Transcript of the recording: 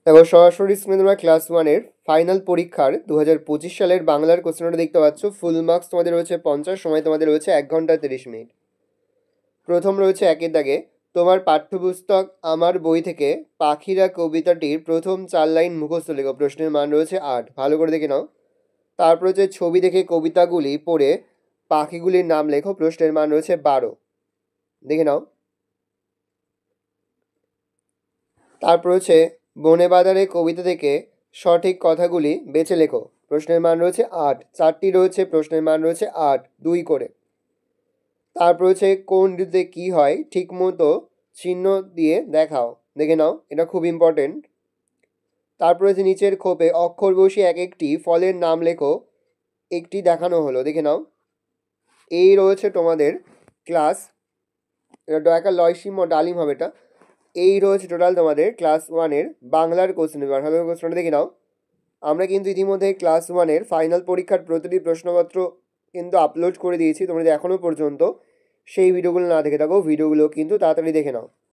দেখো সরাসরি স্ক্রিনে তোমরা ক্লাস ওয়ানের ফাইনাল পরীক্ষার 2025 সালের বাংলার কোশ্চেনটা দেখতে পাচ্ছ। ফুল মার্কস তোমাদের রয়েছে 50, সময় তোমাদের রয়েছে 1 ঘন্টা 30 মিনিট। প্রথম রয়েছে একের দাগে, তোমার পাঠ্যপুস্তক আমার বই থেকে পাখিরা কবিতাটির প্রথম 4 লাইন মুখস্থ লেখো। প্রশ্নের মান রয়েছে 8, ভালো করে দেখে নাও। তারপর হচ্ছে ছবি দেখে কবিতাগুলি পড়ে পাখিগুলির নাম লেখো। প্রশ্নের মান রয়েছে 12, দেখে নাও। তারপর হচ্ছে বনে বাজারে কবিতা থেকে সঠিক কথাগুলি বেছে লেখো। প্রশ্নের মান রয়েছে 8, 4টি রয়েছে, প্রশ্নের মান রয়েছে 8, 2 করে। তারপর হচ্ছে কোন ঋতুতে কী হয় ঠিক মতো চিহ্ন দিয়ে দেখাও, দেখে নাও, এটা খুব ইম্পর্টেন্ট। তারপর হচ্ছে নিচের খোপে অক্ষর বসিয়ে এক একটি ফলের নাম লেখো, একটি দেখানো হলো, দেখে নাও। এই রয়েছে তোমাদের ক্লাস, এটা একটা লয়সিম ও ডালিম হবে এটা। এই রয়েছে টোটাল তোমাদের ক্লাস ওয়ানের বাংলার কোশ্চেন পেপার। ভালো কোশ্চেনটা দেখে নাও। আমরা কিন্তু ইতিমধ্যে ক্লাস ওয়ানের ফাইনাল পরীক্ষার প্রতিটি প্রশ্নপত্র কিন্তু আপলোড করে দিয়েছি। তোমরা যদি এখনও পর্যন্ত সেই ভিডিওগুলো না দেখে থাকো, ভিডিওগুলো কিন্তু তাড়াতাড়ি দেখে নাও।